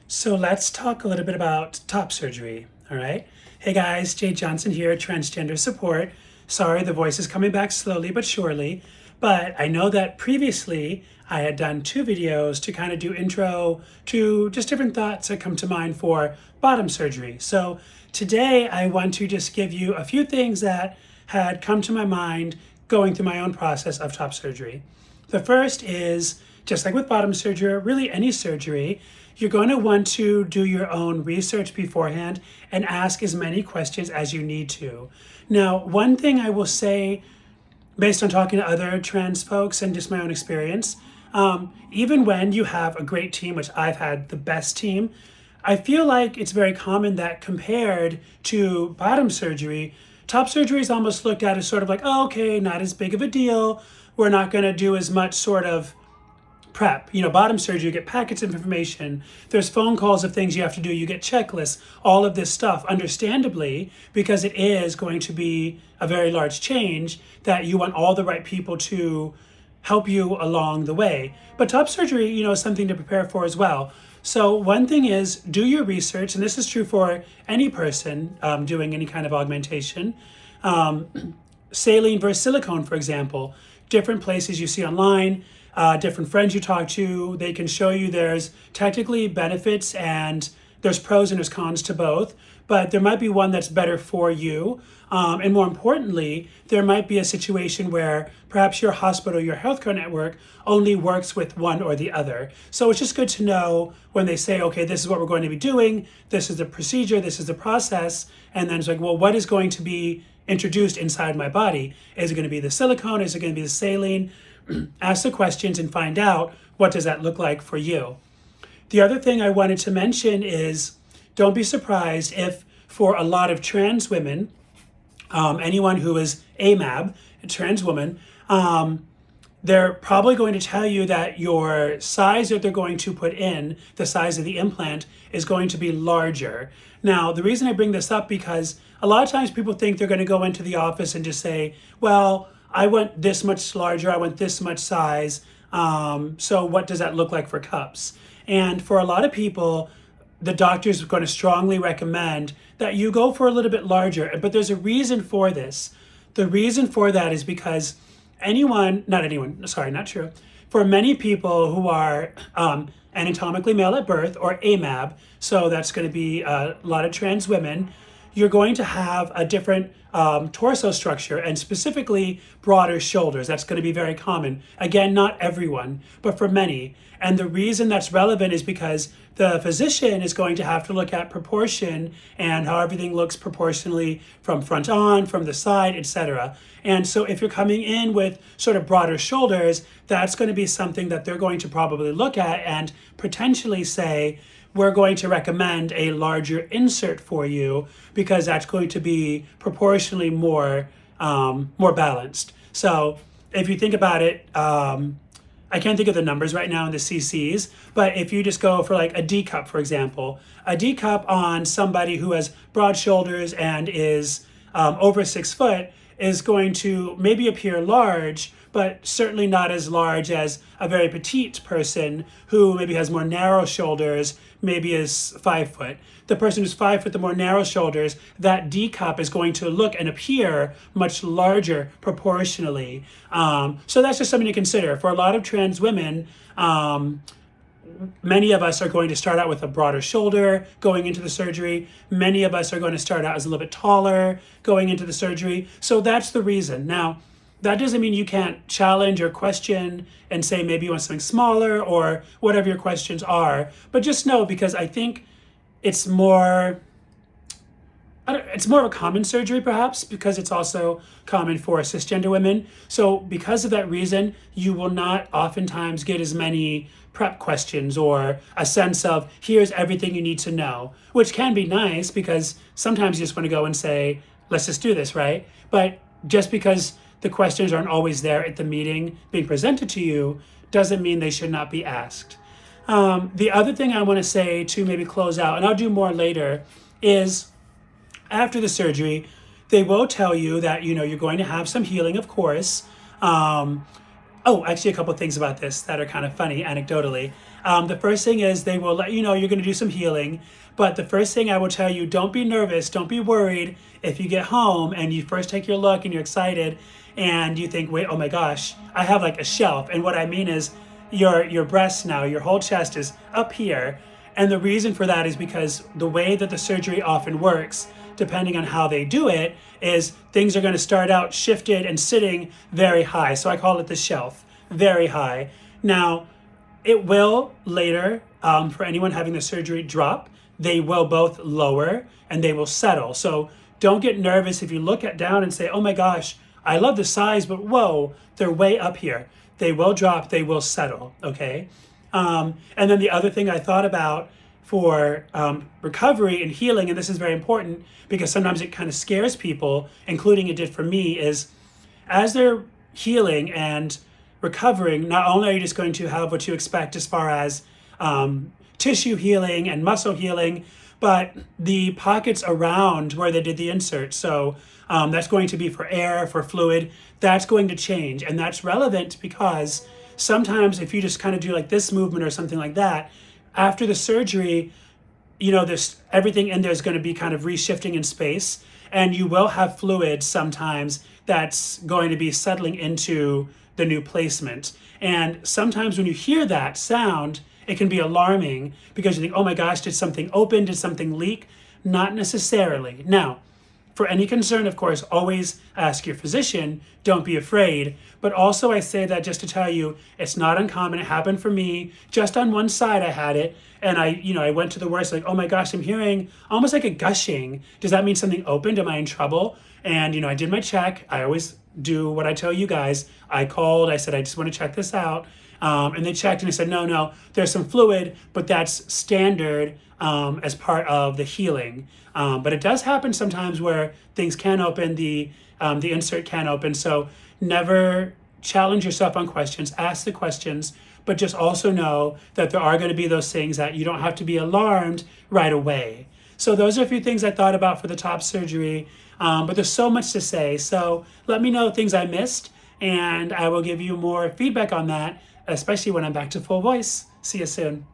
So let's talk a little bit about top surgery, all right? Hey guys, Jay Johnson here, Transgender Support. Sorry, the voice is coming back slowly but surely, but I know that previously I had done two videos to kind of do intro to just different thoughts that come to mind for bottom surgery. So today I want to just give you a few things that had come to my mind going through my own process of top surgery. The first is, just like with bottom surgery, really any surgery, you're going to want to do your own research beforehand and ask as many questions as you need to. Now, one thing I will say, based on talking to other trans folks and just my own experience, even when you have a great team, which I've had the best team, I feel like it's very common that compared to bottom surgery, top surgery is almost looked at as sort of like, oh, okay, not as big of a deal. We're not going to do as much sort of prep. Bottom surgery, you get packets of information. There's phone calls of things you have to do. You get checklists, all of this stuff, understandably, because it is going to be a very large change that you want all the right people to help you along the way. But top surgery, is something to prepare for as well. So one thing is do your research, and this is true for any person doing any kind of augmentation. Saline versus silicone, for example, different places you see online, different friends you talk to, they can show you there's technically benefits and there's pros and there's cons to both, but there might be one that's better for you. And more importantly, there might be a situation where perhaps your hospital, your healthcare network only works with one or the other. So it's just good to know when they say, okay, this is what we're going to be doing, this is the procedure, this is the process, and then it's like, well, what is going to be introduced inside my body? Is it going to be the silicone? Is it going to be the saline? Ask the questions and find out what does that look like for you. The other thing I wanted to mention is don't be surprised if for a lot of trans women, anyone who is AMAB, a trans woman, they're probably going to tell you that your size that they're going to put in, the size of the implant, is going to be larger. Now, the reason I bring this up because a lot of times people think they're going to go into the office and just say, well, I want this much larger, I want this much size, so what does that look like for cups? And for a lot of people, the doctor's going to strongly recommend that you go for a little bit larger, but there's a reason for this. The reason for that is because for many people who are anatomically male at birth or AMAB, so that's going to be a lot of trans women, you're going to have a different torso structure and specifically broader shoulders. That's going to be very common. Again, not everyone, but for many. And the reason that's relevant is because the physician is going to have to look at proportion and how everything looks proportionally from front on, from the side, etc. And so if you're coming in with sort of broader shoulders, that's going to be something that they're going to probably look at and potentially say, we're going to recommend a larger insert for you because that's going to be proportionally more balanced. So if you think about it, I can't think of the numbers right now in the cc's, but if you just go for like a D cup, for example, a D cup on somebody who has broad shoulders and is over 6 foot is going to maybe appear large, but certainly not as large as a very petite person who maybe has more narrow shoulders, maybe is 5 foot. The person who's 5 foot, the more narrow shoulders, that D cup is going to look and appear much larger proportionally. So that's just something to consider. For a lot of trans women, many of us are going to start out with a broader shoulder going into the surgery. Many of us are going to start out as a little bit taller going into the surgery. So that's the reason. Now, that doesn't mean you can't challenge or question and say maybe you want something smaller or whatever your questions are. But just know, because I think it's more of a common surgery perhaps because it's also common for cisgender women. So because of that reason, you will not oftentimes get as many prep questions or a sense of here's everything you need to know, which can be nice because sometimes you just want to go and say, let's just do this, right? But just because the questions aren't always there at the meeting being presented to you doesn't mean they should not be asked. The other thing I want to say to maybe close out, and I'll do more later, is after the surgery, they will tell you that, you're going to have some healing, of course. Actually, a couple of things about this that are kind of funny anecdotally. The first thing is they will let you know you're going to do some healing. But the first thing I will tell you, don't be nervous, don't be worried if you get home and you first take your look and you're excited and you think, wait, oh my gosh, I have like a shelf. And what I mean is your breasts now, your whole chest is up here. And the reason for that is because the way that the surgery often works, depending on how they do it, is things are going to start out shifted and sitting very high. So I call it the shelf, very high. Now, it will later, for anyone having the surgery, drop. They will both lower and they will settle. So don't get nervous if you look at down and say, oh my gosh, I love the size, but whoa, they're way up here. They will drop, they will settle, okay? And then the other thing I thought about for recovery and healing, and this is very important because sometimes it kind of scares people, including it did for me, is as they're healing and recovering, not only are you just going to have what you expect as far as tissue healing and muscle healing, but the pockets around where they did the insert. So that's going to be for air, for fluid, that's going to change. And that's relevant because sometimes if you just kind of do like this movement or something like that, after the surgery, you know, this everything in there is going to be kind of reshifting in space, and you will have fluid sometimes that's going to be settling into the new placement. And sometimes when you hear that sound, it can be alarming because you think, oh my gosh, did something open? Did something leak? Not necessarily. Now, for any concern, of course, always ask your physician. Don't be afraid. But also I say that just to tell you, it's not uncommon. It happened for me. Just on one side I had it. And I went to the worst, like, oh my gosh, I'm hearing almost like a gushing. Does that mean something opened? Am I in trouble? And, I did my check. I always do what I tell you guys. I called, I said, I just want to check this out. And they checked and they said, no, there's some fluid, but that's standard as part of the healing. But it does happen sometimes where things can open, the insert can open. So never challenge yourself on questions, ask the questions, but just also know that there are going to be those things that you don't have to be alarmed right away. So those are a few things I thought about for the top surgery, but there's so much to say. So let me know things I missed, and I will give you more feedback on that, especially when I'm back to full voice. See you soon.